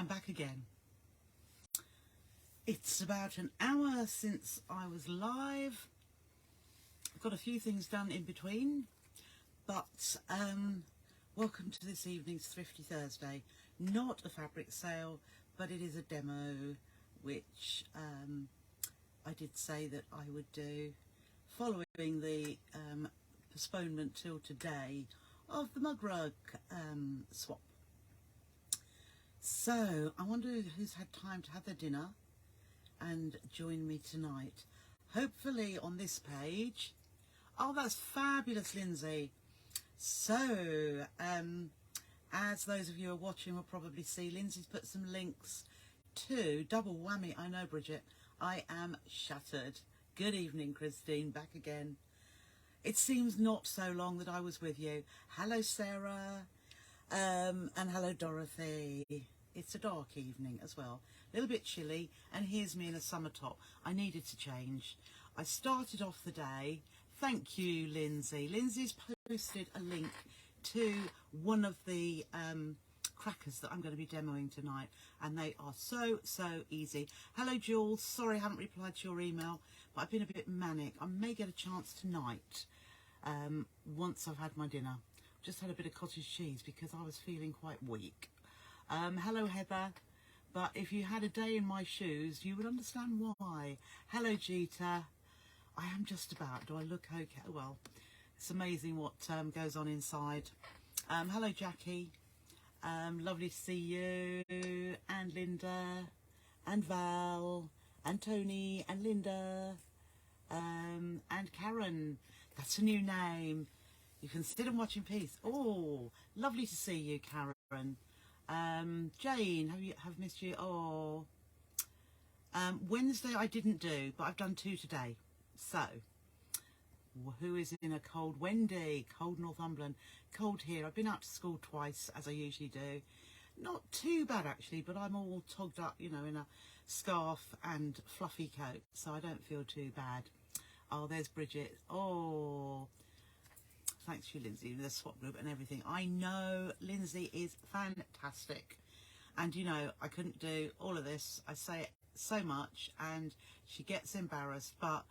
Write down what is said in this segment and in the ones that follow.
I'm back again. It's about an hour since I was live. I've got a few things done in between, but welcome to this evening's Thrifty Thursday. Not a fabric sale, but it is a demo, which I did say that I would do following the postponement till today of the mug rug swap. So I wonder who's had time to have their dinner and join me tonight. Hopefully on this page. Oh, that's fabulous, Lindsay. So as those of you who are watching will probably see, Lindsay's put some links to double whammy. I know, Bridget, I am shattered. Good evening, Christine, back again. It seems not so long that I was with you. Hello, Sarah. And hello, Dorothy. It's a dark evening as well, a little bit chilly, and here's me in a summer top. I needed to change. I started off the day. Thank you, Lindsay. Lindsay's posted a link to one of the crackers that I'm going to be demoing tonight, and they are so easy. Hello, Jules. Sorry I haven't replied to your email, but I've been a bit manic. I may get a chance tonight once I've had my dinner. Just had a bit of cottage cheese because I was feeling quite weak. Hello, Heather. But if you had a day in my shoes, you would understand why. Hello, Jeeta. I am just about. Do I look okay? Well, it's amazing what goes on inside. Hello, Jackie. Lovely to see you. And Linda. And Val. And Tony. And Linda. And Karen. That's a new name. You can sit and watch in peace. Oh, lovely to see you, Karen. Jane, have missed you. Oh, Wednesday I didn't do, but I've done 2 today. So, who is in a cold? Wendy, cold Northumberland, cold here. I've been out to school twice, as I usually do. Not too bad actually, but I'm all togged up, you know, in a scarf and fluffy coat, so I don't feel too bad. Oh, there's Bridget. Oh. Thanks to you, Lindsay, with the swap group and everything. I know Lindsay is fantastic. And, you know, I couldn't do all of this. I say it so much and she gets embarrassed, but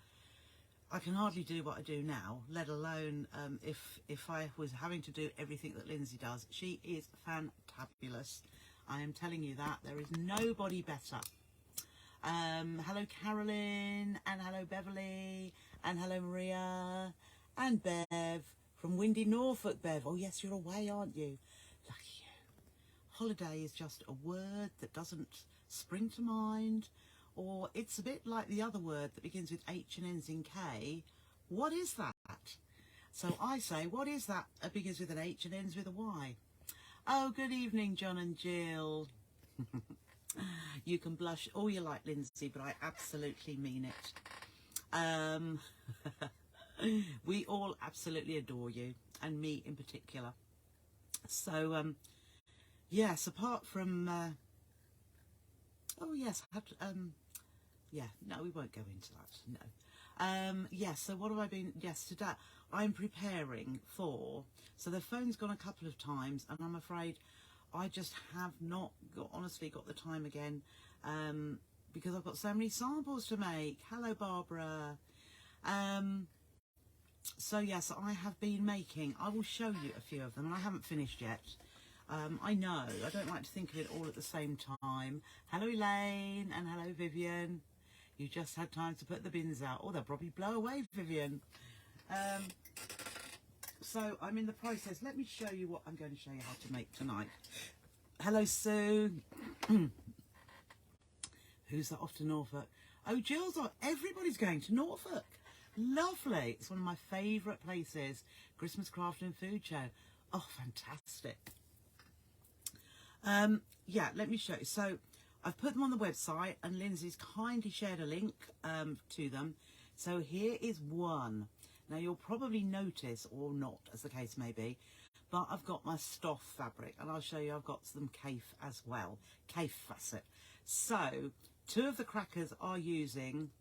I can hardly do what I do now, let alone if I was having to do everything that Lindsay does. She is fantabulous. I am telling you that. There is nobody better. Hello, Carolyn, and hello, Beverly, and hello, Maria, and Bev. From windy Norfolk, Bev. Oh, yes, you're away, aren't you? Lucky you. Holiday is just a word that doesn't spring to mind, or it's a bit like the other word that begins with H and ends in K. What is that? So I say, what is that that begins with an H and ends with a Y? Oh, good evening, John and Jill. You can blush all you like, Lindsay, but I absolutely mean it. We all absolutely adore you, and me in particular. So, yes, apart from, oh yes, yeah, no, we won't go into that, no. Yes, so what have I been, yes, today, I'm preparing for, so the phone's gone a couple of times, and I'm afraid I just have not honestly got the time again, because I've got so many samples to make. Hello, Barbara. So yes, I have been making, I will show you a few of them, and I haven't finished yet. I know, I don't like to think of it all at the same time. Hello, Elaine, and hello, Vivian. You just had time to put the bins out. Oh, they'll probably blow away, Vivian. So I'm in the process. Let me show you what I'm going to show you how to make tonight. Hello, Sue. Who's that off to Norfolk? Oh, Jill's off. Everybody's going to Norfolk. Lovely. It's one of my favourite places. Christmas Craft and Food Show. Oh, fantastic. Yeah, let me show you. So I've put them on the website, and Lindsay's kindly shared a link to them. So here is one. Now you'll probably notice, or not, as the case may be, but I've got my Stoff fabric, and I'll show you I've got some Cafe as well. Cafe facet. So 2 of the crackers are using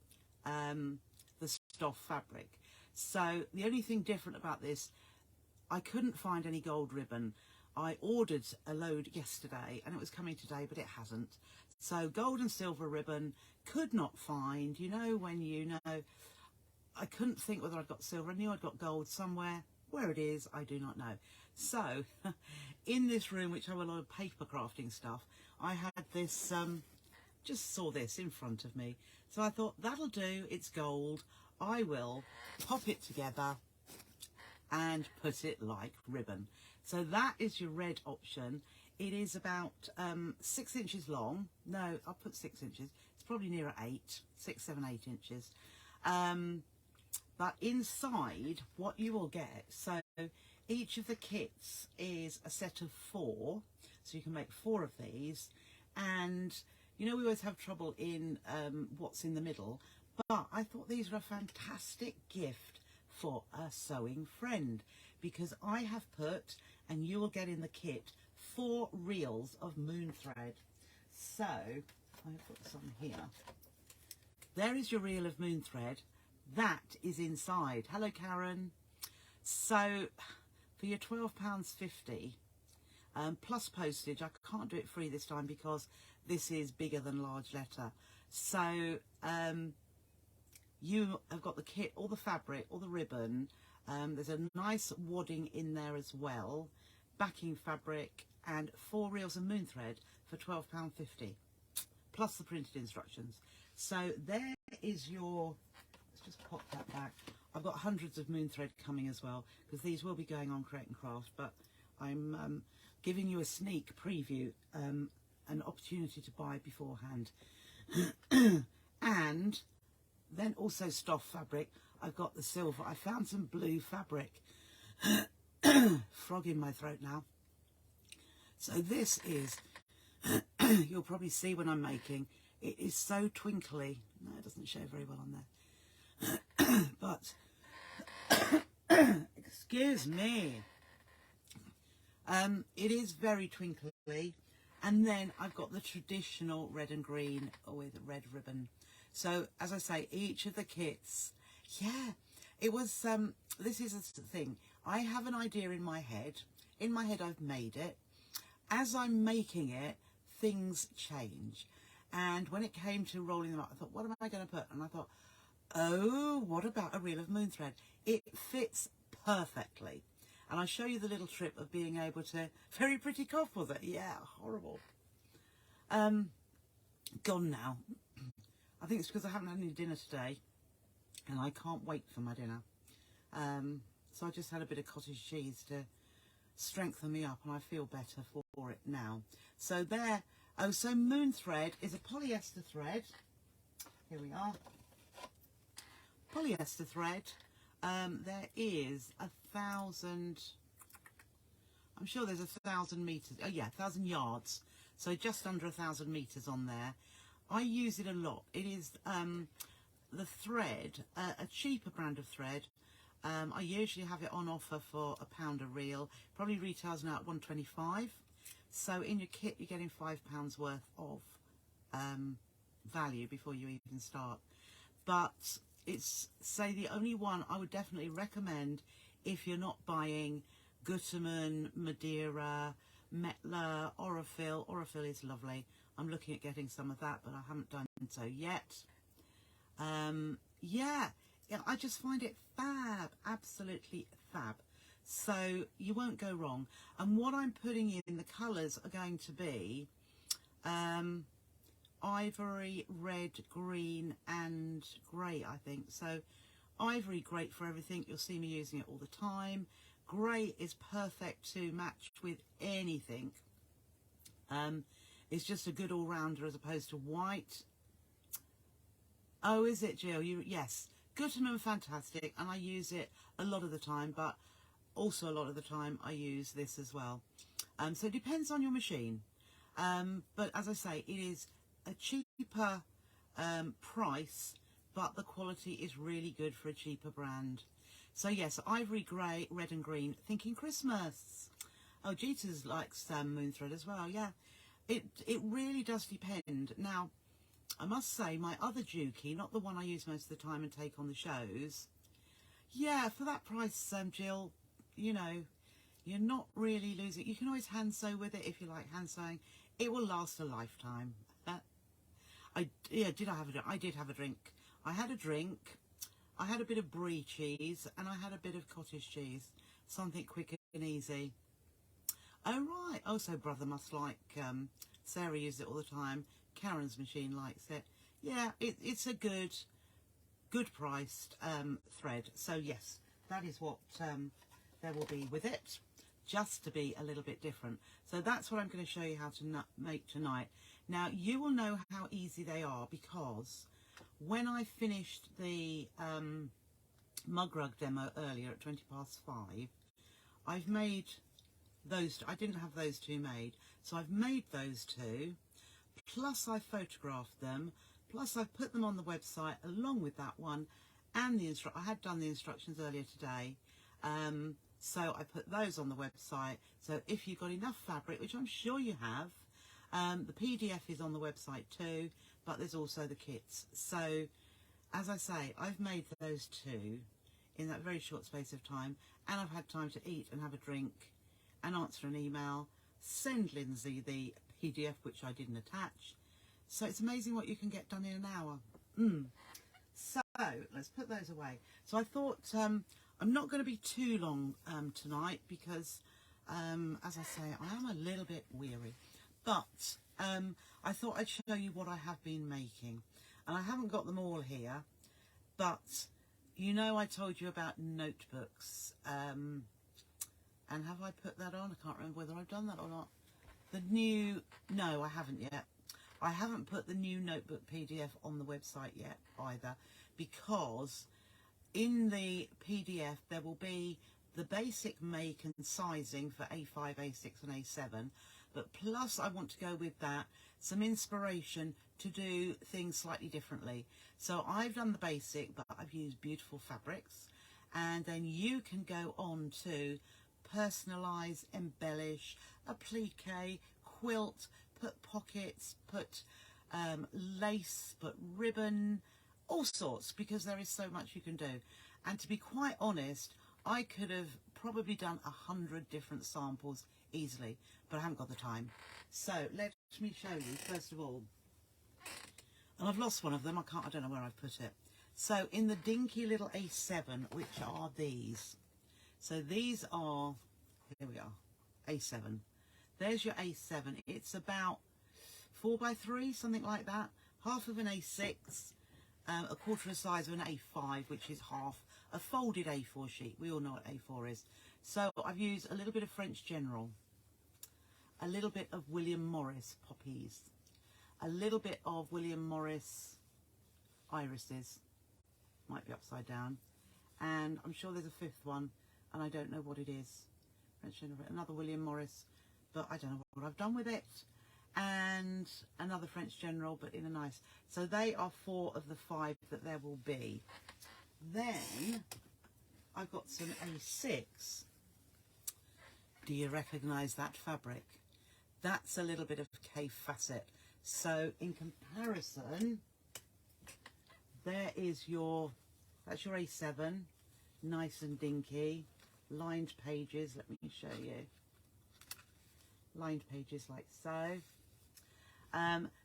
the Stoff fabric. So the only thing different about this, I couldn't find any gold ribbon. I ordered a load yesterday and it was coming today, but it hasn't. So gold and silver ribbon, could not find, you know, when you know, I couldn't think whether I'd got silver. I knew I'd got gold somewhere. Where it is, I do not know. So in this room, which have a lot of paper crafting stuff, I had this, just saw this in front of me. So I thought, that'll do, it's gold. I will pop it together and put it like ribbon. So that is your red option. It is about 6 inches long. No, I'll put 6 inches. It's probably nearer 8, 6, 7, 8 inches. But inside, what you will get, so each of the kits is a set of 4, so you can make 4 of these. And, you know, we always have trouble in what's in the middle, but I thought these were a fantastic gift for a sewing friend, because I have put, and you will get in the kit, 4 reels of moon thread. So, I put some here. There is your reel of moon thread. That is inside. Hello, Karen. So, for your £12.50, plus postage, I can't do it free this time because this is bigger than large letter. So, you have got the kit, all the fabric, all the ribbon. There's a nice wadding in there as well, backing fabric, and 4 reels of moon thread for £12.50, plus the printed instructions. So there is your, let's just pop that back. I've got hundreds of moon thread coming as well, because these will be going on Create and Craft, but I'm giving you a sneak preview, an opportunity to buy beforehand. And then also Stoff fabric. I've got the silver. I found some blue fabric. Frog in my throat now. So this is, you'll probably see when I'm making, it is so twinkly. No, it doesn't show very well on there. But, excuse me. It is very twinkly. And then I've got the traditional red and green with a red ribbon. So, as I say, each of the kits, yeah, it was, this is the thing. I have an idea in my head. In my head, I've made it. As I'm making it, things change. And when it came to rolling them up, I thought, what am I going to put? And I thought, oh, what about a reel of moon thread? It fits perfectly. And I show you the little trick of being able to, very pretty cough was it? Yeah, horrible. Gone now. I think it's because I haven't had any dinner today and I can't wait for my dinner. So I just had a bit of cottage cheese to strengthen me up and I feel better for it now. So there, oh, so moon thread is a polyester thread. Here we are. Polyester thread. There is 1,000, I'm sure there's 1,000 meters. Oh yeah, 1,000 yards. So just under 1,000 meters on there. I use it a lot. It is the thread, a cheaper brand of thread. I usually have it on offer for £1 a reel. Probably retails now at £1.25. So in your kit, you're getting £5 worth of value before you even start. But it's, say, the only one I would definitely recommend if you're not buying Gutermann, Madeira, Metler, Orifil. Orifil is lovely. I'm looking at getting some of that, but I haven't done so yet. Yeah, I just find it fab, absolutely fab. So you won't go wrong. And what I'm putting in, the colours are going to be ivory, red, green and grey, I think. So ivory, great for everything. You'll see me using it all the time. Grey is perfect to match with anything. It's just a good all-rounder as opposed to white. Oh, is it, Jill? Yes. Gutermann, fantastic, and I use it a lot of the time, but also a lot of the time I use this as well. So it depends on your machine. But as I say, it is a cheaper price, but the quality is really good for a cheaper brand. So yes, ivory, grey, red and green, thinking Christmas. Oh, Jeter's likes moon thread as well, yeah. It really does depend. Now, I must say, my other Juki, not the one I use most of the time and take on the shows, yeah, for that price, Jill, you know, you're not really losing. You can always hand sew with it if you like hand sewing. It will last a lifetime. I did have a drink. I had a drink. I had a bit of brie cheese and I had a bit of cottage cheese. Something quick and easy. Oh right. Also, brother must like. Sarah uses it all the time. Karen's machine likes it. Yeah, it's a good priced thread. So yes, that is what there will be with it, just to be a little bit different. So that's what I'm going to show you how to make tonight. Now you will know how easy they are because when I finished the mug rug demo earlier at 5:20, I've made those. I didn't have those two made, so I've made those two, plus I photographed them, plus I've put them on the website along with that one, and I had done the instructions earlier today, so I put those on the website. So if you've got enough fabric, which I'm sure you have, the PDF is on the website too, but there's also the kits. So as I say, I've made those two in that very short space of time, and I've had time to eat and have a drink and answer an email, send Lindsay the PDF, which I didn't attach. So it's amazing what you can get done in an hour. So let's put those away. So I thought I'm not going to be too long tonight because, as I say, I am a little bit weary. But I thought I'd show you what I have been making. And I haven't got them all here, but you know I told you about notebooks. And have I put that on? I can't remember whether I've done that or not. No, I haven't yet. I haven't put the new notebook PDF on the website yet either, because in the PDF there will be the basic make and sizing for A5, A6 and A7, but plus I want to go with that some inspiration to do things slightly differently. So I've done the basic, but I've used beautiful fabrics, and then you can go on to personalize, embellish, applique, quilt, put pockets, put lace, put ribbon, all sorts, because there is so much you can do. And to be quite honest, I could have probably done 100 different samples easily, but I haven't got the time. So let me show you first of all, and I've lost one of them. I don't know where I've put it. So in the dinky little A7, which are these. So these are, here we are, A7. There's your A7. It's about 4x3, something like that. Half of an A6, a quarter of the size of an A5, which is half a folded A4 sheet. We all know what A4 is. So I've used a little bit of French General, a little bit of William Morris poppies, a little bit of William Morris irises, might be upside down, and I'm sure there's a fifth one, and I don't know what it is. French General, another William Morris, but I don't know what I've done with it, and another French General, but in a nice. So they are 4 of the 5 that there will be. Then I've got some A6. Do you recognise that fabric? That's a little bit of K facet. So in comparison, that's your A7, nice and dinky, lined pages. Let me show you. Lined pages like so.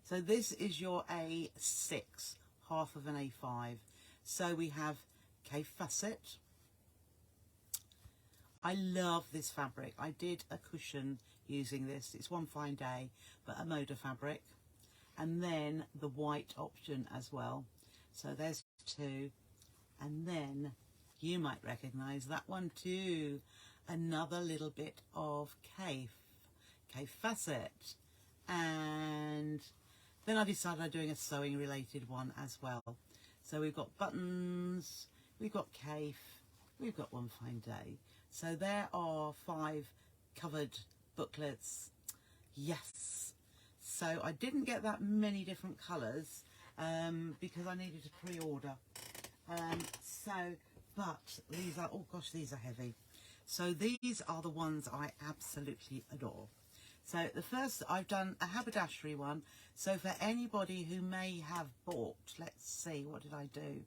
So this is your A6, half of an A5. So we have K facet. I love this fabric. I did a cushion using this. It's One Fine Day, but a Moda fabric. And then the white option as well. So there's 2. And then you might recognise that one too. Another little bit of K facet. And then I decided I'm doing a sewing related one as well. So we've got buttons, we've got K, we've got One Fine Day. So there are 5 covered booklets. Yes. So I didn't get that many different colours because I needed to pre-order. But these are, oh gosh, these are heavy. So these are the ones I absolutely adore. So the first, I've done a haberdashery one. So for anybody who may have bought, let's see, what did I do?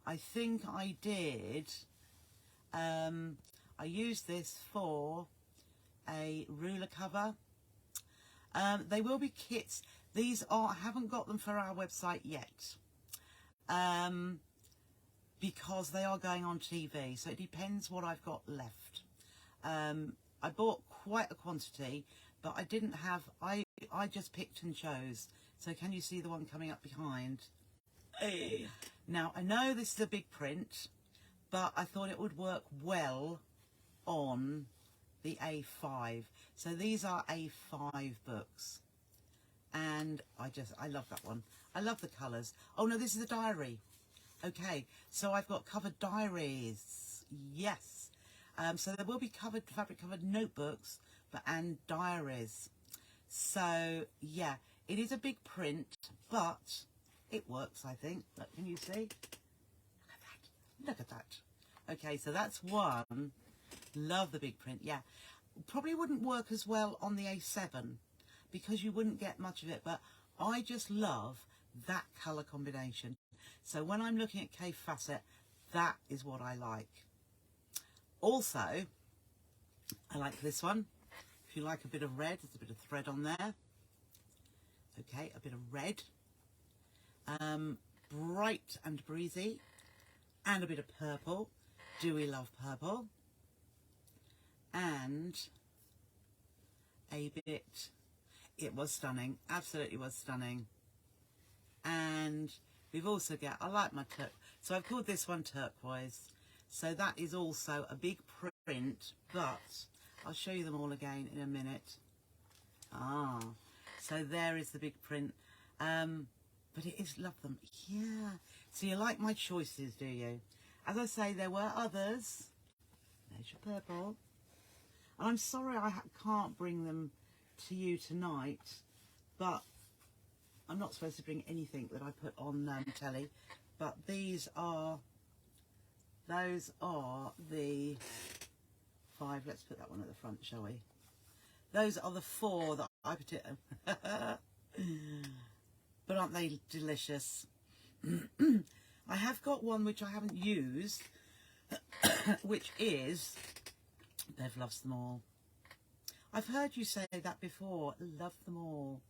I think I did, I used this for a ruler cover. They will be kits. These are, I haven't got them for our website yet, because they are going on TV, so it depends what I've got left. I bought quite a quantity, but I didn't have, I just picked and chose. So can you see the one coming up behind? Now, I know this is a big print, but I thought it would work well on the A5. So these are A5 books. And I love that one. I love the colours. Oh no, this is a diary. Okay, so I've got covered diaries. Yes. So there will be fabric covered notebooks, and diaries. So yeah, it is a big print, but it works, I think. Look, can you see? Look at that. Look at that. Okay, so that's one. Love the big print. Yeah, probably wouldn't work as well on the A7 because you wouldn't get much of it, but I just love that colour combination. So when I'm looking at K Facet, that is what I like. Also, I like this one. If you like a bit of red, there's a bit of thread on there. Okay, a bit of red. Bright and breezy. And a bit of purple. Do we love purple? And a bit, it was stunning, absolutely was stunning. And we've also got, I like my so I've called this one turquoise. So that is also a big print, but I'll show you them all again in a minute. So there is the big print. But it is, love them. Yeah. So you like my choices, do you? As I say, there were others. There's your purple. And I'm sorry I can't bring them to you tonight, but I'm not supposed to bring anything that I put on telly. But those are the 5. Let's put that one at the front, shall we? Those are the 4 that I put it. But aren't they delicious? I have got one which I haven't used, which is Bev loves them all. I've heard you say that before. Love them all.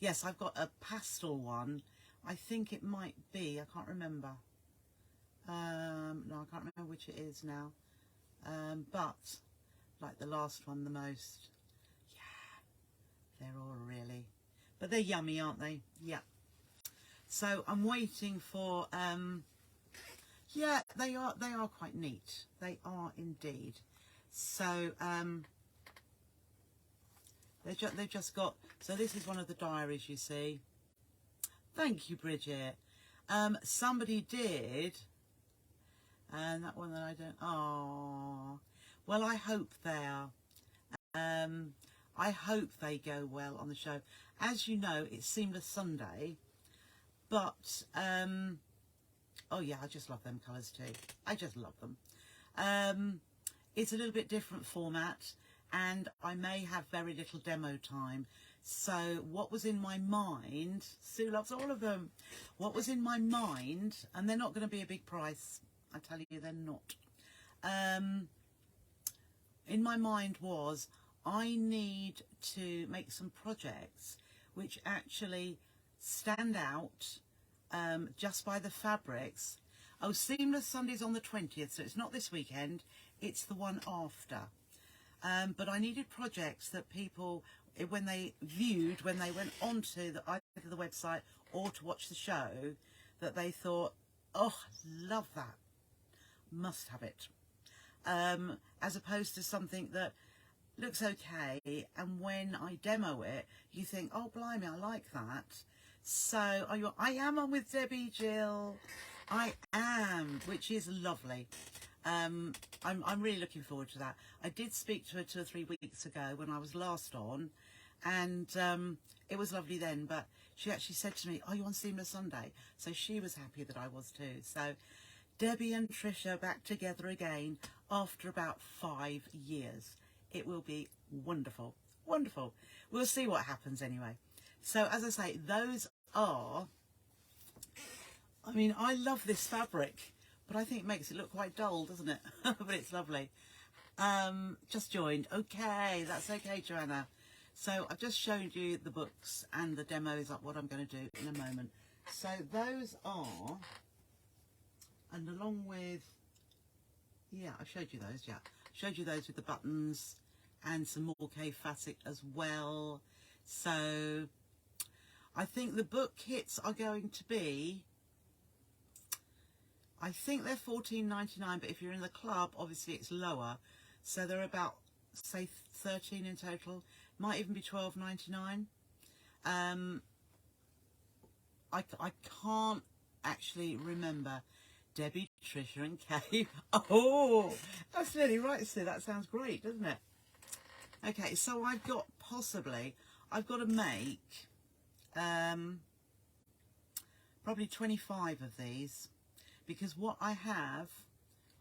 Yes, I've got a pastel one. I think it might be. I can't remember. No, I can't remember which it is now. But like the last one the most. Yeah, they're all really. But they're yummy, aren't they? Yeah. So I'm waiting for. Yeah, they are quite neat. They are indeed. So they've just got. So this is one of the diaries, you see. Thank you, Bridget. Somebody did, and that one that I don't. Oh, well, I hope they are. I hope they go well on the show. As you know, it's Seamless Sunday, but oh yeah, I just love them colours too. I just love them. It's a little bit different format, and I may have very little demo time. So what was in my mind, Sue loves all of them. What was in my mind, and they're not going to be a big price, I tell you, they're not. In my mind was, I need to make some projects which actually stand out just by the fabrics. Oh, Seamless Sunday's on the 20th, so it's not this weekend, it's the one after. But I needed projects that people, when they went onto either the website or to watch the show, that they thought, oh, love that, must have it. As opposed to something that looks okay, and when I demo it, you think, oh, blimey, I like that. So I am on with Debbie Jill. I am, which is lovely. I'm really looking forward to that. I did speak to her 2 or 3 weeks ago when I was last on, and it was lovely then, but she actually said to me, are you on Seamless Sunday? So she was happy that I was too. So Debbie and Trisha back together again after about 5 years. It will be wonderful, wonderful. We'll see what happens anyway. So as I say, those are, I mean, I love this fabric, but I think it makes it look quite dull, doesn't it? But it's lovely. Just joined. Okay, that's okay, Joanna. So I've just showed you the books and the demo is what I'm going to do in a moment. So those are, and along with, yeah, I showed you those, yeah. Showed you those with the buttons and some more cave facet as well. So I think the book kits are going to be, I think they're $14.99, but if you're in the club, obviously it's lower. So they're about, say, 13 in total. Might even be $12.99. I can't actually remember. Debbie, Trisha and Kay. Oh, that's really right, Sue. That sounds great, doesn't it? Okay, so I've got to make probably 25 of these, because what I have,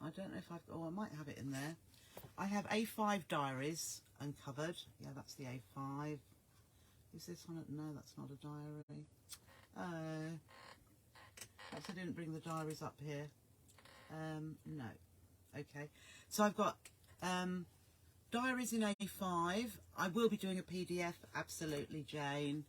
I don't know if I might have it in there. I have A5 diaries uncovered. Yeah, that's the A5. Is this one? No, that's not a diary. Perhaps I didn't bring the diaries up here. No. Okay. So I've got diaries in A5. I will be doing a PDF, absolutely, Jane.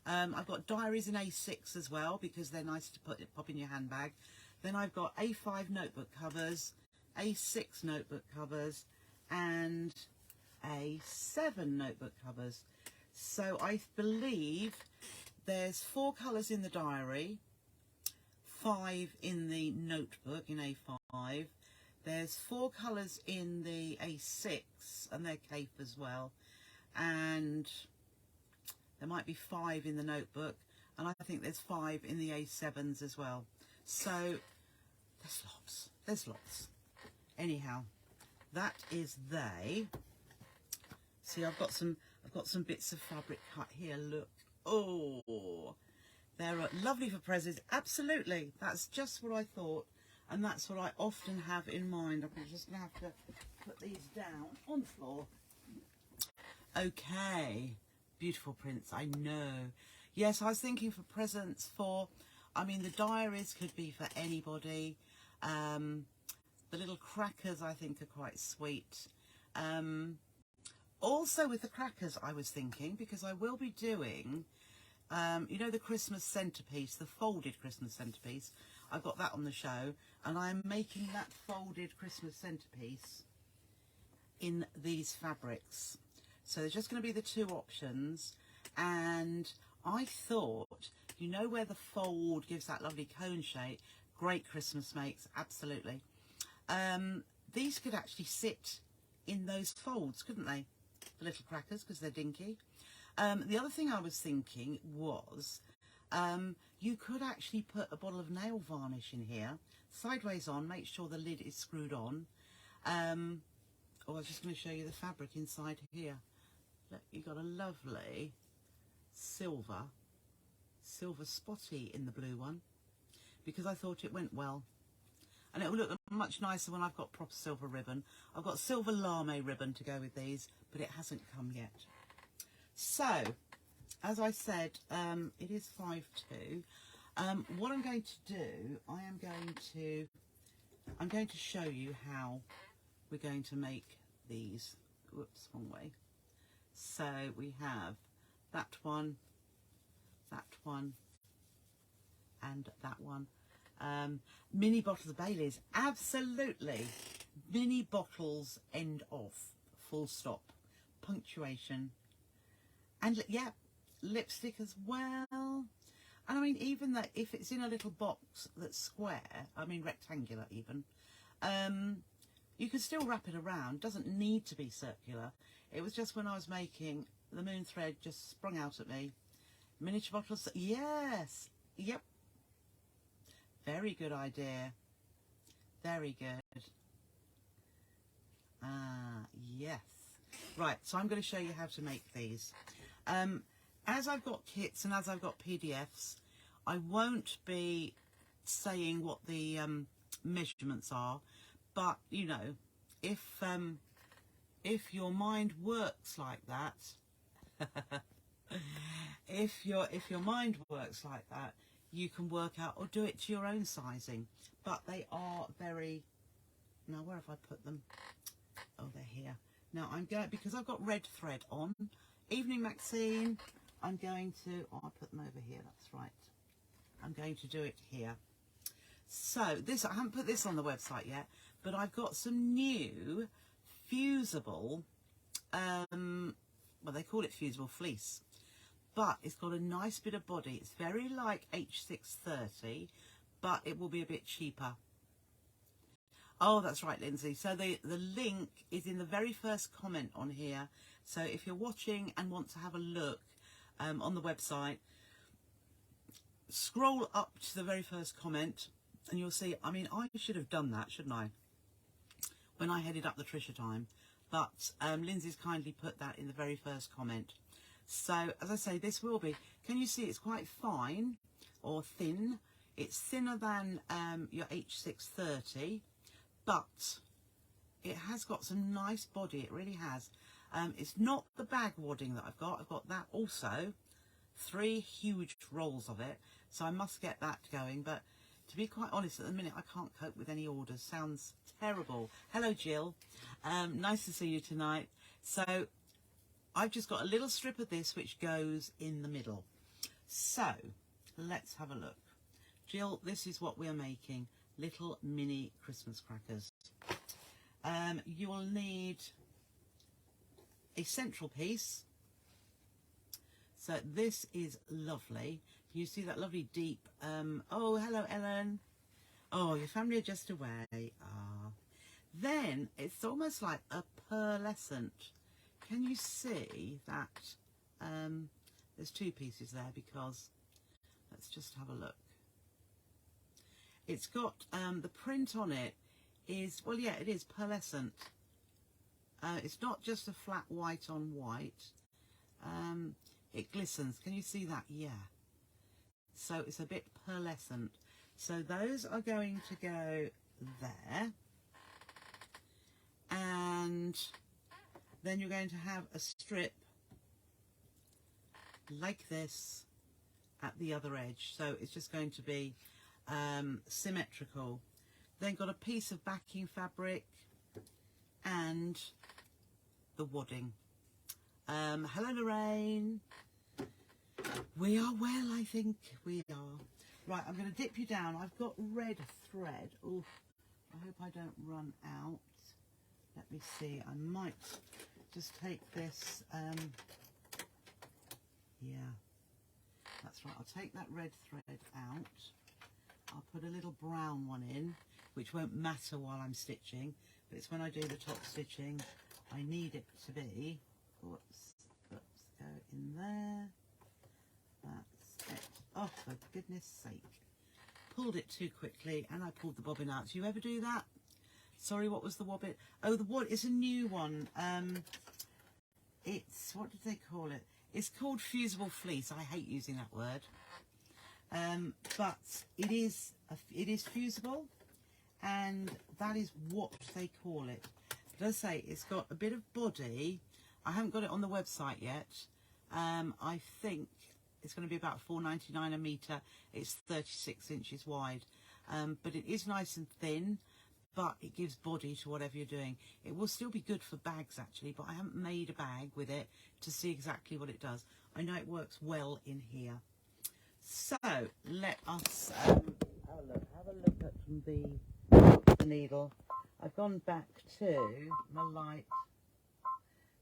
I've got diaries in A6 as well, because they're nice to pop in your handbag. Then I've got A5 notebook covers, A6 notebook covers, and A7 notebook covers. So I believe there's 4 colours in the diary, 5 in the notebook in A5. There's 4 colours in the A6, and they're cape as well. And there might be 5 in the notebook, and I think there's 5 in the A7s as well. So there's lots. Anyhow, that is they. See, I've got some bits of fabric cut here. Look, oh, they're lovely for presents. Absolutely, that's just what I thought, and that's what I often have in mind. I'm just gonna have to put these down on the floor. Okay, beautiful prints. I know. Yes, I was thinking for presents for, I mean, the diaries could be for anybody. The little crackers I think are quite sweet. Also with the crackers I was thinking, because I will be doing, you know, the Christmas centrepiece, the folded Christmas centrepiece. I've got that on the show, and I'm making that folded Christmas centrepiece in these fabrics. So there's just going to be the 2 options, and I thought, you know, where the fold gives that lovely cone shape, great Christmas makes, absolutely. These could actually sit in those folds, couldn't they? The little crackers, because they're dinky. The other thing I was thinking was, you could actually put a bottle of nail varnish in here, sideways on, make sure the lid is screwed on. I was just going to show you the fabric inside here. Look, you've got a lovely silver spotty in the blue one, because I thought it went well. And it will look much nicer when I've got proper silver ribbon. I've got silver lame ribbon to go with these, but it hasn't come yet. So, as I said, it is 5:02. What I'm going to do, I'm going to show you how we're going to make these. Whoops, wrong way. So we have that one, and that one. Mini bottles of Baileys, absolutely. Mini bottles, end of, full stop, punctuation, and yeah, lipstick as well. And I mean, even that, if it's in a little box that's square, I mean rectangular even, you can still wrap it around. Doesn't need to be circular. It was just when I was making, the moon thread just sprung out at me. Miniature bottles, yes, yep. Very good idea. Very good. Yes. Right, so I'm going to show you how to make these. As I've got kits and as I've got PDFs, I won't be saying what the measurements are, but you know, if your mind works like that, if your mind works like that, you can work out or do it to your own sizing. But they are very, now where have I put them? Oh, they're Now I'm going, because I've got red thread on, Evening Maxine, I'm going to, oh, I'll put them over here, that's right. I'm going to do it here. So this, I haven't put this on the website yet, but I've got some new fusible, well, they call it fusible fleece, but it's got a nice bit of body. It's very like H630, but it will be a bit cheaper. Oh, that's right, Lindsay. So the link is in the very first comment on here. So if you're watching and want to have a look on the website, scroll up to the very first comment and you'll see, I mean, I should have done that, shouldn't I, when I headed up the Trisha time. But Lindsay's kindly put that in the very first comment. So, as I say, this will be, can you see it's quite fine or thin? It's thinner than your H630, but it has got some nice body. It really has. It's not the bag wadding that I've got. I've got that also. 3 huge rolls of it. So I must get that going. But to be quite honest, at the minute, I can't cope with any orders. Sounds terrible. Hello, Jill. Nice to see you tonight. So I've just got a little strip of this which goes in the middle. So let's have a look. Jill, this is what we're making. Little mini Christmas crackers. You will need a central piece. So this is lovely. You see that lovely deep, oh, hello, Ellen. Oh, your family are just away. Ah. Then it's almost like a pearlescent. Can you see that? There's 2 pieces there because, let's just have a look. It's got, the print on it is, well, yeah, it is pearlescent. It's not just a flat white on white. It glistens. Can you see that? Yeah. So it's a bit pearlescent. So those are going to go there. And then you're going to have a strip like this at the other edge. So it's just going to be symmetrical. Then got a piece of backing fabric and the wadding. Hello, Lorraine. We are well, I think we are. Right, I'm going to dip you down. I've got red thread. Oof, I hope I don't run out. Let me see. I might just take this. Yeah, that's right. I'll take that red thread out. I'll put a little brown one in, which won't matter while I'm stitching, but it's when I do the top stitching, I need it to be. Oops, go in there. That's it. Oh, for goodness sake. Pulled it too quickly and I pulled the bobbin out. Do you ever do that? Sorry, what was the wobbin? Oh, the what? It's a new one. It's, what did they call it? It's called fusible fleece. I hate using that word. But it is fusible, and that is what they call it. But as I say, it's got a bit of body. I haven't got it on the website yet. I think it's going to be about $4.99 a metre. It's 36 inches wide. But it is nice and thin, but it gives body to whatever you're doing. It will still be good for bags, actually, but I haven't made a bag with it to see exactly what it does. I know it works well in here. So let us have a look at the needle. I've gone back to my light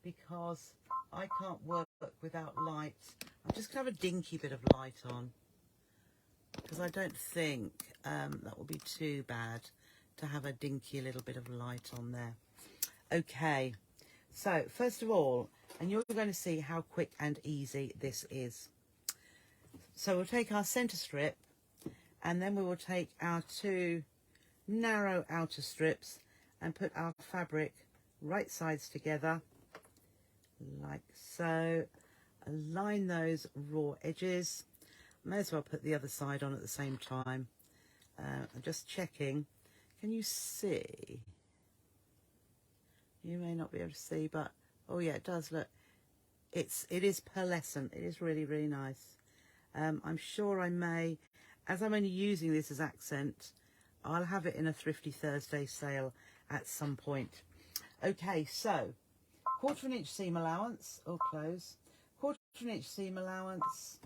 because I can't work without lights. I'm just going to have a dinky bit of light on because I don't think that will be too bad to have a dinky little bit of light on there. Okay, so first of all, and you're going to see how quick and easy this is. So we'll take our centre strip and then we will take our 2 narrow outer strips and put our fabric right sides together like so. Align those raw edges. May as well put the other side on at the same time. I'm just checking. Can you see? You may not be able to see, but oh yeah, it does. Look, it is pearlescent. It is really, really nice. I'm sure I may, as I'm only using this as accent, I'll have it in a Thrifty Thursday sale at some point. Okay, so 1/4 inch seam allowance, or close, 1/4 inch seam allowance,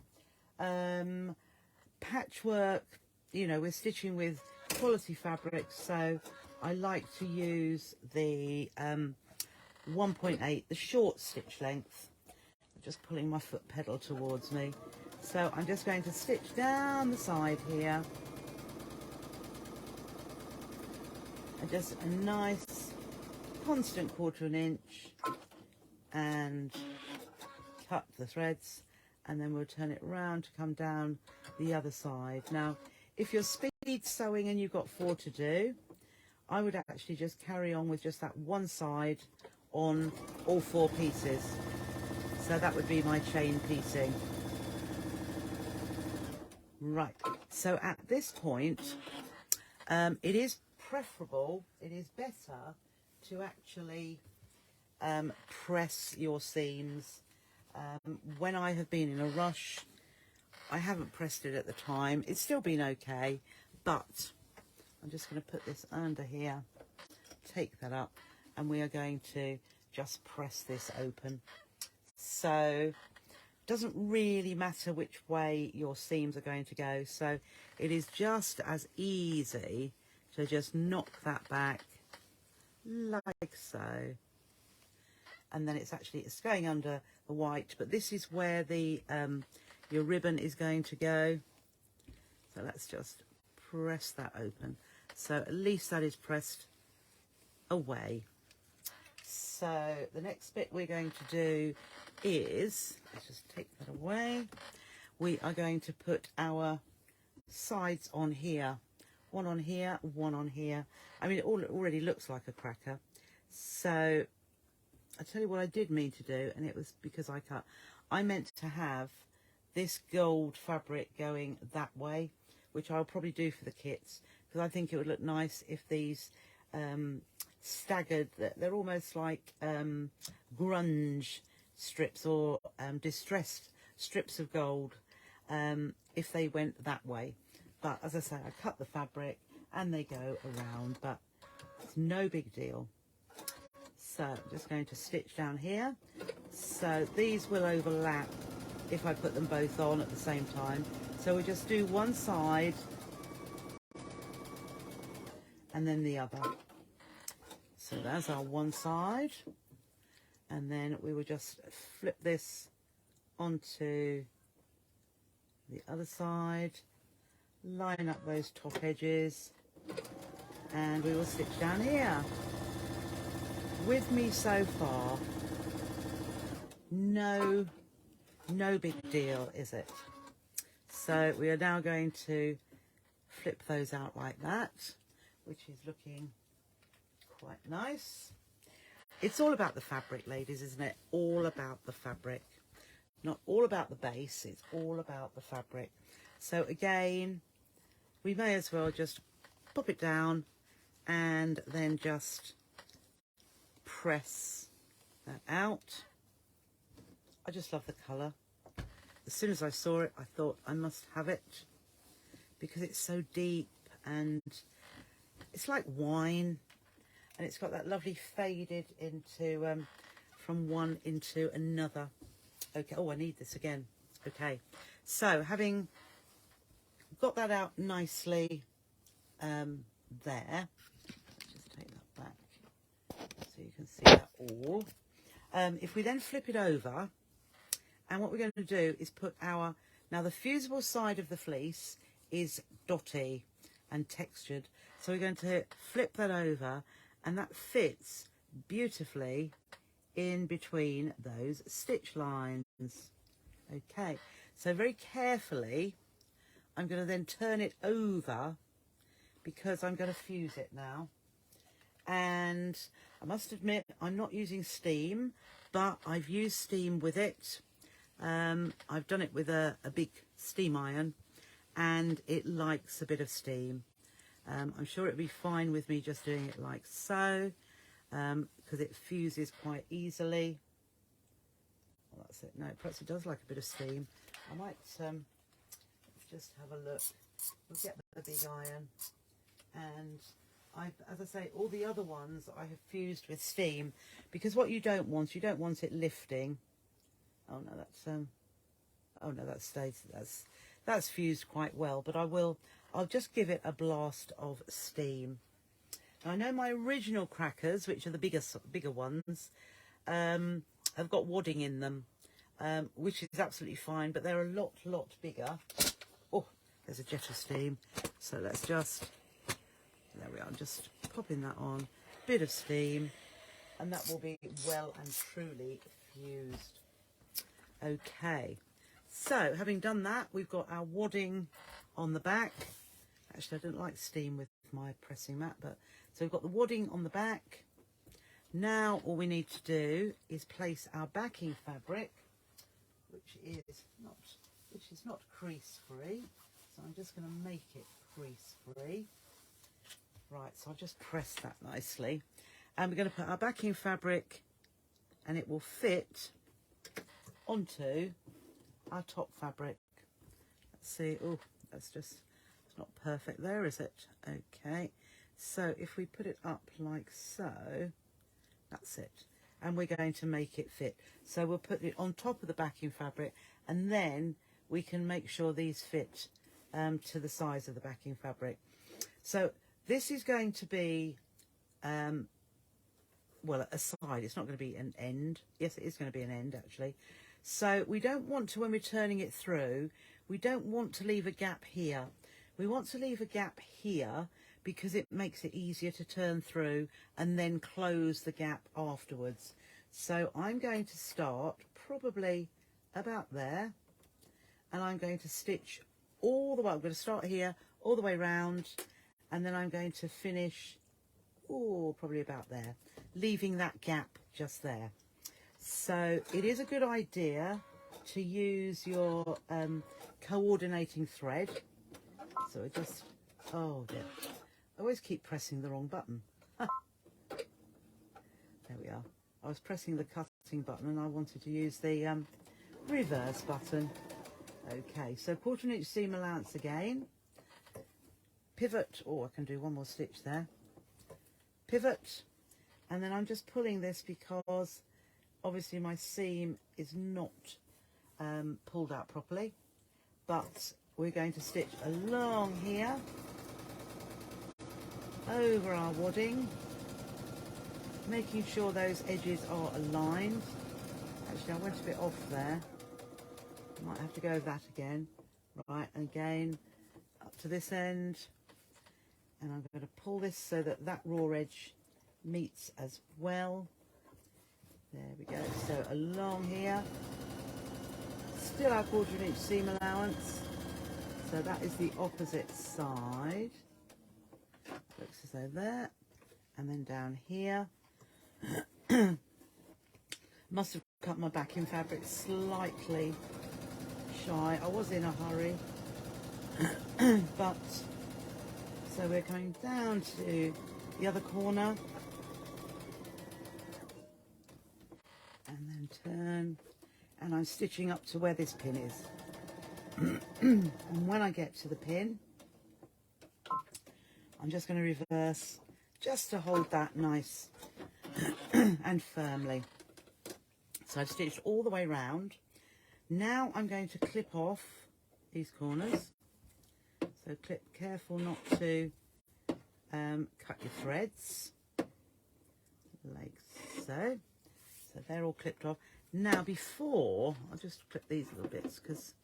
patchwork, you know, we're stitching with quality fabrics, so I like to use the 1.8, the short stitch length. I'm just pulling my foot pedal towards me. So I'm just going to stitch down the side here. And just a nice constant 1/4 inch, and cut the threads, and then we'll turn it round to come down the other side. Now, if you're speed sewing and you've got 4 to do, I would actually just carry on with just that one side on all 4 pieces. So that would be my chain piecing. Right, so at this point, it is preferable, it is better to actually press your seams. When I have been in a rush, I haven't pressed it at the time. It's still been okay, but I'm just going to put this under here, take that up, and we are going to just press this open. So it doesn't really matter which way your seams are going to go. So it is just as easy to just knock that back like so. And then it's going under the white, but this is where the your ribbon is going to go. So let's just press that open. So at least that is pressed away. So the next bit we're going to do is, let's just take that away. We are going to put our sides on here. One on here, one on here. I mean, it already looks like a cracker. So I tell you what I did mean to do, and it was because I meant to have this gold fabric going that way, which I'll probably do for the kits, because I think it would look nice if these staggered, they're almost like grunge strips, or distressed strips of gold, if they went that way. But as I say, I cut the fabric and they go around, but it's no big deal. So I'm just going to stitch down here. So these will overlap if I put them both on at the same time. So we just do one side and then the other. So that's our one side. And then we will just flip this onto the other side, line up those top edges, and we will stitch down here. With me so far, no big deal, is it? So we are now going to flip those out like that, which is looking quite nice. It's all about the fabric, ladies, isn't it? All about the fabric. Not all about the base, it's all about the fabric. So again, we may as well just pop it down and then just press that out. I just love the colour. As soon as I saw it, I thought I must have it, because it's so deep and it's like wine, and it's got that lovely faded into from one into another. Okay, oh, I need this again. Okay, so having got that out nicely there, just take that back so you can see that all. If we then flip it over, and what we're going to do is put our, now the fusible side of the fleece is dotty and textured, so we're going to flip that over, and that fits beautifully in between those stitch lines. Okay, so very carefully I'm going to then turn it over, because I'm going to fuse it now. And I must admit, I'm not using steam, but I've used steam with it. I've done it with a big steam iron, and it likes a bit of steam. I'm sure it'd be fine with me just doing it like so, because it fuses quite easily. Well, that's it. No, perhaps it does like a bit of steam. I might let's just have a look. We'll get the big iron, and as I say, all the other ones I have fused with steam, because what you don't want it lifting. Oh no, that stays, that's fused quite well, but I'll just give it a blast of steam. Now, I know my original crackers, which are the bigger ones, have got wadding in them, which is absolutely fine, but they're a lot bigger. Oh, there's a jet of steam. So let's just, there we are, I'm just popping that on, bit of steam, and that will be well and truly fused. Okay, so having done that, we've got our wadding on the back. Actually, I don't like steam with my pressing mat, but so we've got the wadding on the back. Now all we need to do is place our backing fabric, which is not crease free. So I'm just going to make it crease free. Right, so I'll just press that nicely, and we're going to put our backing fabric, and it will fit onto our top fabric. Let's see. Oh, that's just, it's not perfect there, is it? Okay, so if we put it up like so, that's it, and we're going to make it fit. So we'll put it on top of the backing fabric, and then we can make sure these fit to the size of the backing fabric. So this is going to be well, a side. It's not going to be an end. Yes, it is going to be an end, actually. So we don't want to, when we're turning it through, we don't want to leave a gap here. We want to leave a gap here because it makes it easier to turn through and then close the gap afterwards. So I'm going to start probably about there, and I'm going to stitch all the way. I'm going to start here all the way round, and then I'm going to finish, oh, probably about there, leaving that gap just there. So it is a good idea to use your coordinating thread. So I just, oh dear, I always keep pressing the wrong button. There we are. I was pressing the cutting button and I wanted to use the reverse button. Okay, so 1/4 inch seam allowance again. Pivot, oh, I can do one more stitch there. Pivot, and then I'm just pulling this because obviously my seam is not pulled out properly, but we're going to stitch along here over our wadding, making sure those edges are aligned. Actually, I went a bit off there. Might have to go over that again. Right, and again up to this end, and I'm going to pull this so that that raw edge meets as well. There we go. So along here, still our 1/4 inch seam allowance. So that is the opposite side. Looks as though there, and then down here. Must have cut my backing fabric slightly shy. I was in a hurry, but so we're coming down to the other corner, and then turn, and I'm stitching up to where this pin is. And when I get to the pin, I'm just going to reverse just to hold that nice and firmly. So I've stitched all the way round. Now I'm going to clip off these corners. So clip, careful not to cut your threads, like so. So they're all clipped off. Now before, I'll just clip these little bits because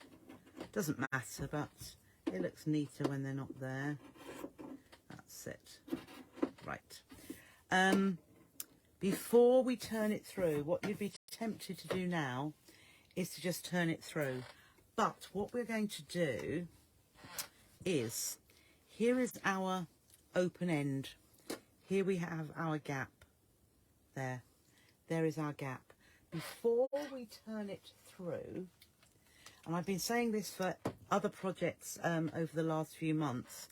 it doesn't matter, but it looks neater when they're not there. That's it. Right. Before we turn it through, what you'd be tempted to do now is to just turn it through. But what we're going to do is, here is our open end. Here we have our gap. There is our gap. Before we turn it through, and I've been saying this for other projects over the last few months,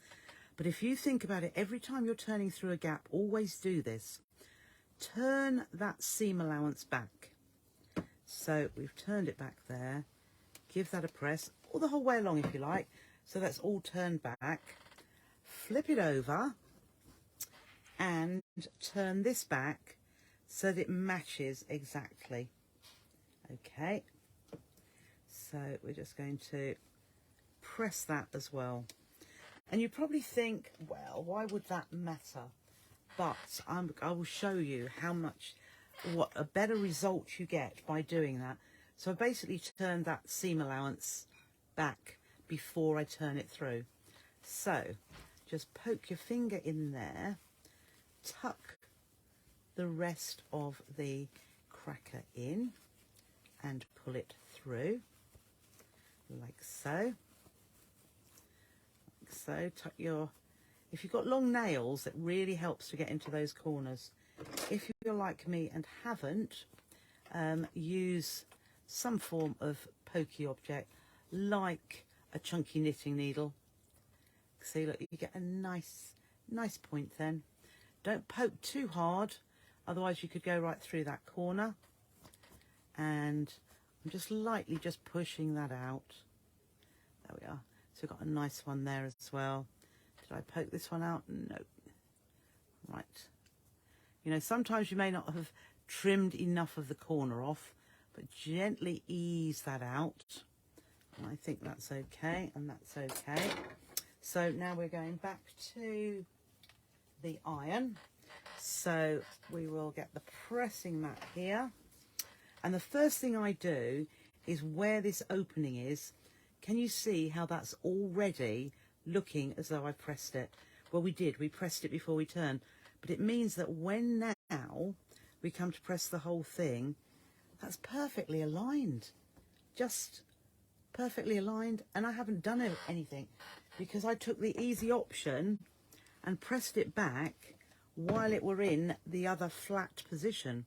but if you think about it, every time you're turning through a gap, always do this. Turn that seam allowance back. So we've turned it back there. Give that a press, or the whole way along if you like. So that's all turned back. Flip it over. and turn this back so that it matches exactly. Okay, so we're just going to press that as well. And you probably think, well, why would that matter? But I will show you what a better result you get by doing that. So I basically turned that seam allowance back before I turn it through. So just poke your finger in there, tuck the rest of the cracker in and pull it through like so. Like so. Tuck your, if you've got long nails, it really helps to get into those corners. If you're like me and haven't, use some form of pokey object like a chunky knitting needle. See, look, you get a nice point then. Don't poke too hard, otherwise you could go right through that corner. And I'm just lightly just pushing that out. There we are. So we've got a nice one there as well. Did I poke this one out? No. Right. You know, sometimes you may not have trimmed enough of the corner off, but gently ease that out. And I think that's okay, and that's okay. So now we're going back to the iron. So we will get the pressing mat here. And the first thing I do is where this opening is. Can you see how that's already looking as though I pressed it? Well, we did. We pressed it before we turned. But it means that when now we come to press the whole thing, that's perfectly aligned. Just perfectly aligned. And I haven't done anything because I took the easy option and pressed it back while it were in the other flat position.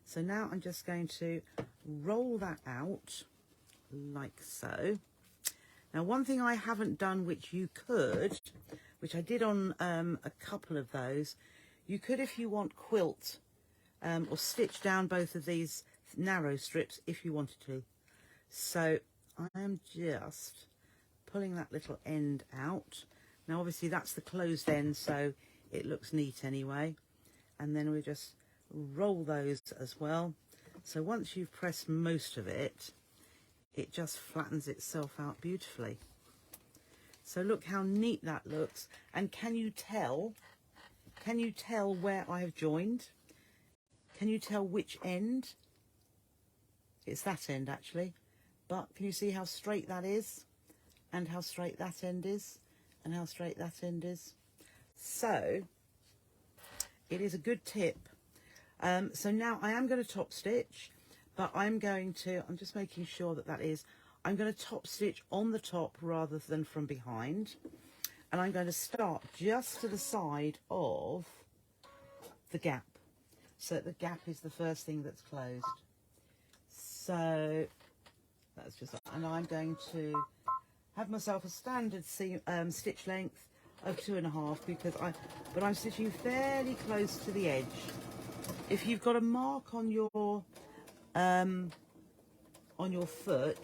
So now I'm just going to roll that out like so. Now, one thing I haven't done, which you could, which I did on a couple of those, you could, if you want, quilt or stitch down both of these narrow strips if you wanted to. So I am just pulling that little end out. Now, obviously, that's the closed end, so it looks neat anyway. And then we just roll those as well. So once you've pressed most of it, it just flattens itself out beautifully. So look how neat that looks. And can you tell where I have joined? Can you tell which end? It's that end actually. But can you see how straight that is? And how straight that end is? And how straight that end is? So it is a good tip. So now I am going to top stitch, but I'm just making sure that I'm going to top stitch on the top rather than from behind. And I'm going to start just to the side of the gap. So the gap is the first thing that's closed. So that's just, and I'm going to have myself a standard stitch length of 2.5 but I'm stitching fairly close to the edge. If you've got a mark on your foot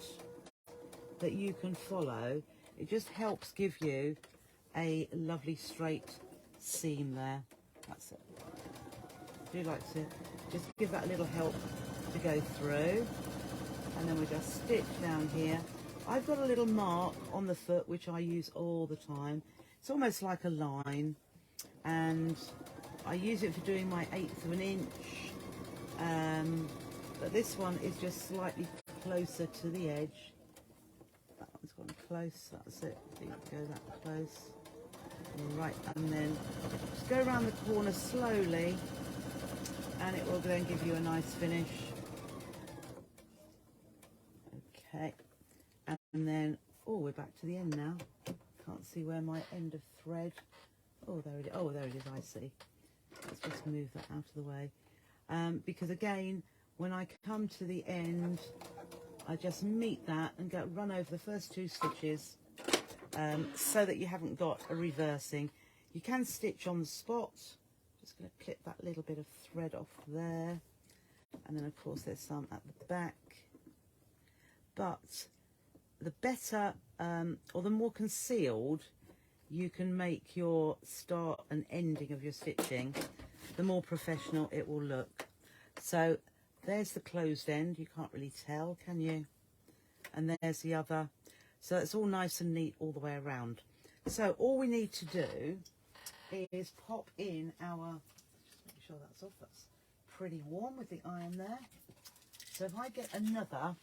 that you can follow, it just helps give you a lovely straight seam there. That's it. I do like to just give that a little help to go through, and then we just stitch down here. I've got a little mark on the foot which I use all the time. It's almost like a line, and I use it for doing my 1/8 of an inch, but this one is just slightly closer to the edge. That one's gone close, that's it. I think go that close. Right, and then just go around the corner slowly, and it will then give you a nice finish. Okay, and then, oh, we're back to the end now. Can't see where my end of thread. Oh, there it is. Oh, there it is. I see. Let's just move that out of the way. Because again, when I come to the end, I just meet that and run over the first 2 stitches, so that you haven't got a reversing. You can stitch on the spot. Just going to clip that little bit of thread off there, and then of course there's some at the back. But the better, or the more concealed you can make your start and ending of your stitching, the more professional it will look. So there's the closed end, you can't really tell, can you? And there's the other. So it's all nice and neat all the way around. So all we need to do is pop in our, just make sure that's off, that's pretty warm with the iron there. So if I get another,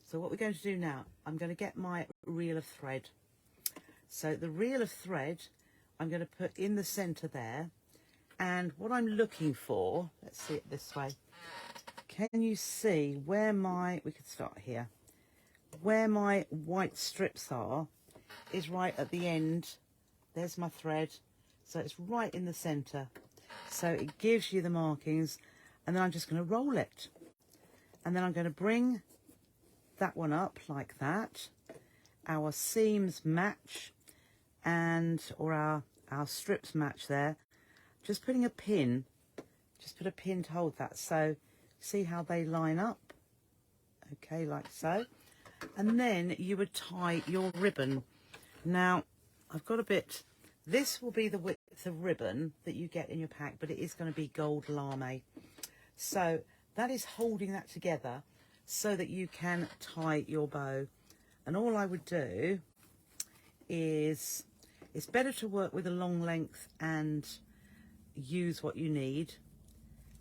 so what we're going to do now, I'm going to get my reel of thread. So the reel of thread, I'm going to put in the centre there. And what I'm looking for, let's see it this way. Can you see where my, we could start here, where my white strips are, is right at the end. There's my thread. So it's right in the centre. So it gives you the markings. And then I'm just going to roll it. And then I'm going to bring that one up like that. Our seams match, and or our strips match there. Just putting a pin, just put a pin to hold that. So see how they line up? Okay, like so. And then you would tie your ribbon. Now, I've got a bit, this will be the width of ribbon that you get in your pack, but it is going to be gold lame. So that is holding that together so that you can tie your bow. And all I would do is, it's better to work with a long length and use what you need,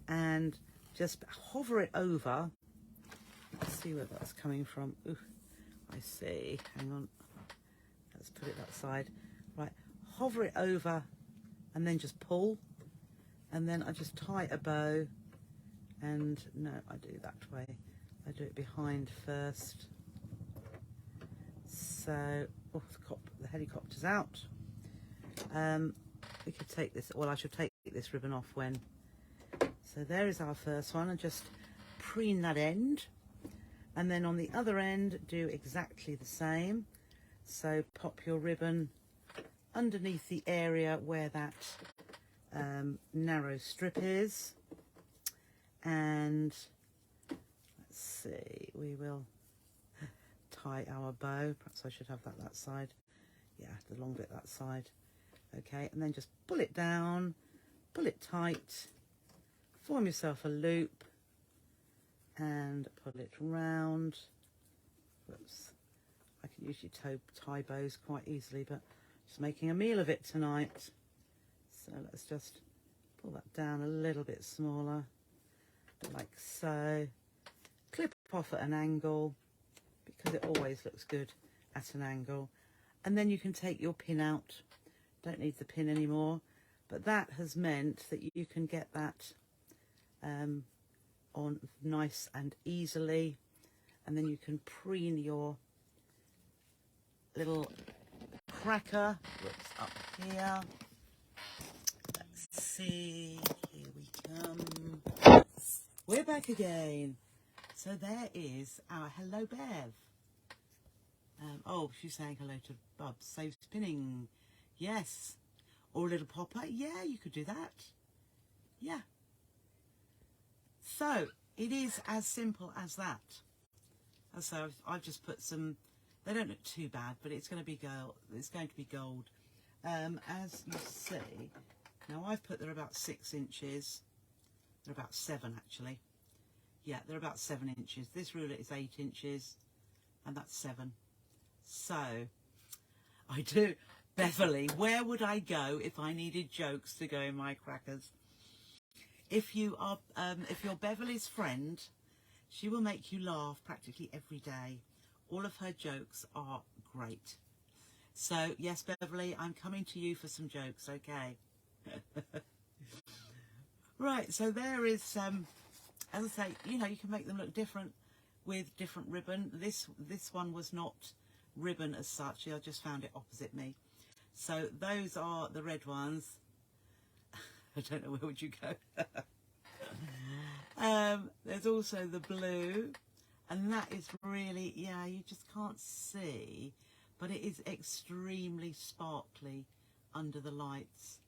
and just hover it over. Let's see where that's coming from. Ooh, I see. Hang on. Let's put it that side. Right, hover it over and then just pull. And then I just tie a bow. And no, I do that way. I do it behind first. So, oh, the helicopter's out. We could take this, well, I should take this ribbon off when. So there is our first one, and just preen that end. And then on the other end, do exactly the same. So pop your ribbon underneath the area where that narrow strip is. And let's see, we will tie our bow. Perhaps I should have that side. Yeah, the long bit that side. Okay, and then just pull it down, pull it tight, form yourself a loop, and pull it round. Whoops. I can usually tie bows quite easily, but just making a meal of it tonight. So let's just pull that down a little bit smaller, like so. Clip off at an angle, because it always looks good at an angle. And then you can take your pin out. Don't need the pin anymore, but that has meant that you can get that on nice and easily, and then you can preen your little cracker. Whoops, up here. Let's see, here we come. We're back again. So there is our Hello Bev. Oh, she's saying hello to Bubs. Saves spinning. Yes. Or a little popper. Yeah, you could do that. Yeah. So it is as simple as that. And so I've just put some, they don't look too bad, but it's going to be gold. It's going to be gold. As you see, now I've put, they're about 6 inches. They're about 7 actually. Yeah, they're about 7 inches. This ruler is 8 inches, and that's 7. So I do. Beverly, where would I go if I needed jokes to go in my crackers? If you're Beverly's friend, she will make you laugh practically every day. All of her jokes are great. So yes, Beverly, I'm coming to you for some jokes, okay? Right, so there is, as I say, you know, you can make them look different with different ribbon. This one was not ribbon as such. I just found it opposite me. So those are the red ones. I don't know, where would you go? There's also the blue, and that is really, yeah, you just can't see, but it is extremely sparkly under the lights,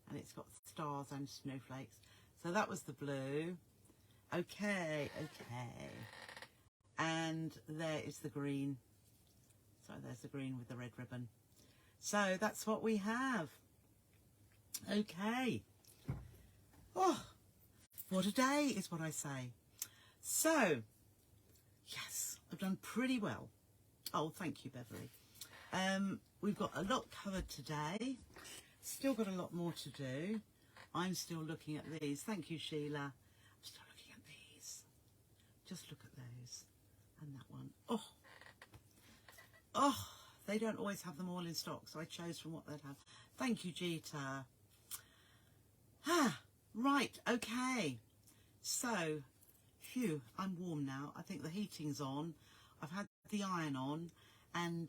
and it's got stars and snowflakes. So that was the blue. Okay. And there is the green. So there's the green with the red ribbon. So that's what we have. Okay. Oh, what a day is what I say. So, yes, I've done pretty well. Oh, thank you, Beverly. We've got a lot covered today. Still got a lot more to do. I'm still looking at these. Thank you, Sheila. I'm still looking at these. Just look at those. And that one. Oh, they don't always have them all in stock, so I chose from what they'd have. Thank you, Jeeta. Right, okay. So, phew, I'm warm now. I think the heating's on. I've had the iron on. And,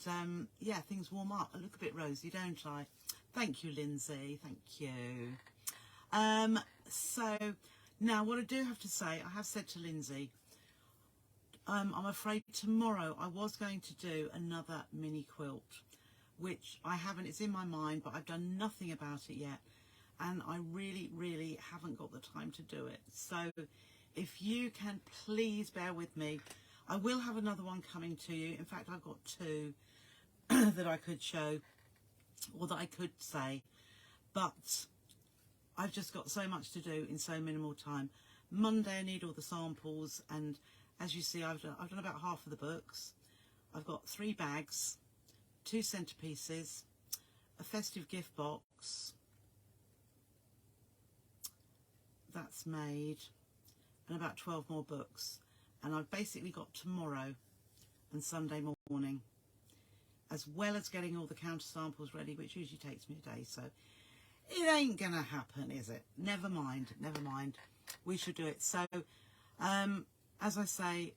yeah, things warm up. I look a bit rosy, don't I? Thank you, Lindsay. Thank you. So, now what I do have to say, I have said to Lindsay, I'm afraid tomorrow I was going to do another mini quilt, which I haven't. It's in my mind, but I've done nothing about it yet. And I really, really haven't got the time to do it. So if you can please bear with me, I will have another one coming to you. In fact, I've got two that I could show or that I could say, but I've just got so much to do in so minimal time. Monday I need all the samples, and as you see, I've done about half of the books. I've got 3 bags, 2 centerpieces, a festive gift box that's made, and about 12 more books. And I've basically got tomorrow and Sunday morning, as well as getting all the counter samples ready, which usually takes me a day, so it ain't gonna happen, is it? Never mind, we should do it. So as I say,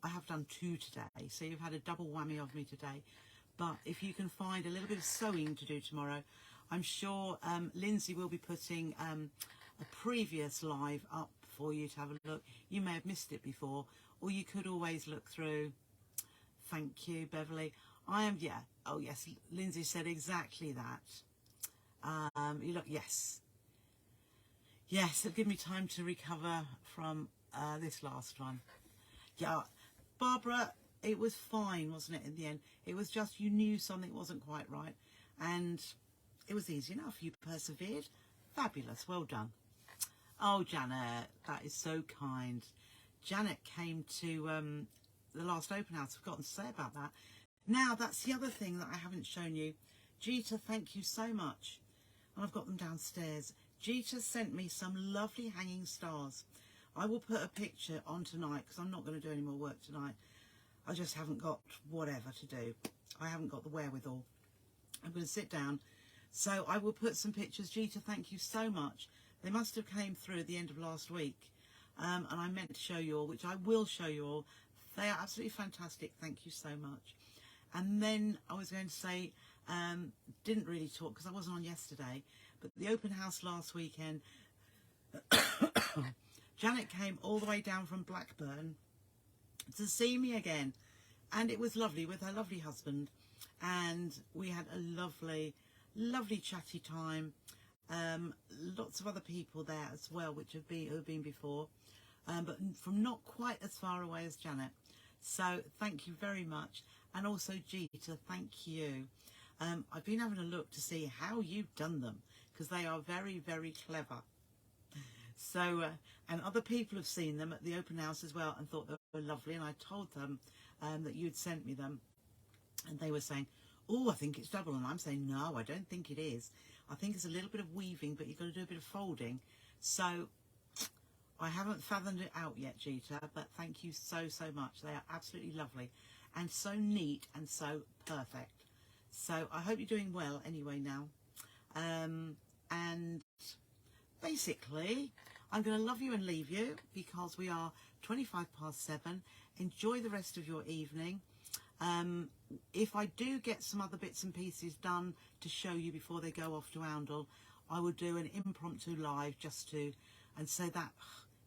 I have done 2 today, so you've had a double whammy of me today. But if you can find a little bit of sewing to do tomorrow, I'm sure Lindsay will be putting a previous live up for you to have a look. You may have missed it before, or you could always look through. Thank you, Beverly. Yeah, oh yes, Lindsay said exactly that. You look, yes, it'll give me time to recover from this last one. Yeah, Barbara, it was fine, wasn't it, in the end? It was just you knew something wasn't quite right, and it was easy enough. You persevered. Fabulous, well done. Oh, Janet, that is so kind. Janet came to the last open house. I've forgotten to say about that. Now, that's the other thing that I haven't shown you. Jeeta, thank you so much. And I've got them downstairs. Jeeta sent me some lovely hanging stars. I will put a picture on tonight because I'm not going to do any more work tonight. I just haven't got whatever to do. I haven't got the wherewithal. I'm going to sit down. So I will put some pictures. Jeeta, thank you so much. They must have came through at the end of last week. And I meant to show you all, which I will show you all. They are absolutely fantastic. Thank you so much. And then I was going to say, didn't really talk because I wasn't on yesterday, but the open house last weekend, Janet came all the way down from Blackburn to see me again. And it was lovely with her lovely husband. And we had a lovely, lovely chatty time. Lots of other people there as well, which have been before, but from not quite as far away as Janet. So thank you very much. And also Jeeta, thank you. I've been having a look to see how you've done them, because they are very, very clever. So, and other people have seen them at the open house as well and thought they were lovely. And I told them that you'd sent me them, and they were saying, oh, I think it's double. And I'm saying, no, I don't think it is. I think it's a little bit of weaving, but you've got to do a bit of folding. So I haven't fathomed it out yet, Jeeta, but thank you so, so much. They are absolutely lovely and so neat and so perfect. So I hope you're doing well anyway now. And basically, I'm going to love you and leave you because we are 7:25. Enjoy the rest of your evening. If I do get some other bits and pieces done to show you before they go off to Oundle, I will do an impromptu live and say that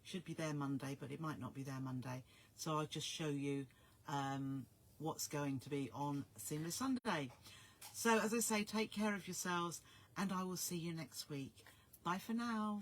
should be there Monday, but it might not be there Monday. So I'll just show you what's going to be on Seamless Sunday. So as I say, take care of yourselves, and I will see you next week. Bye for now.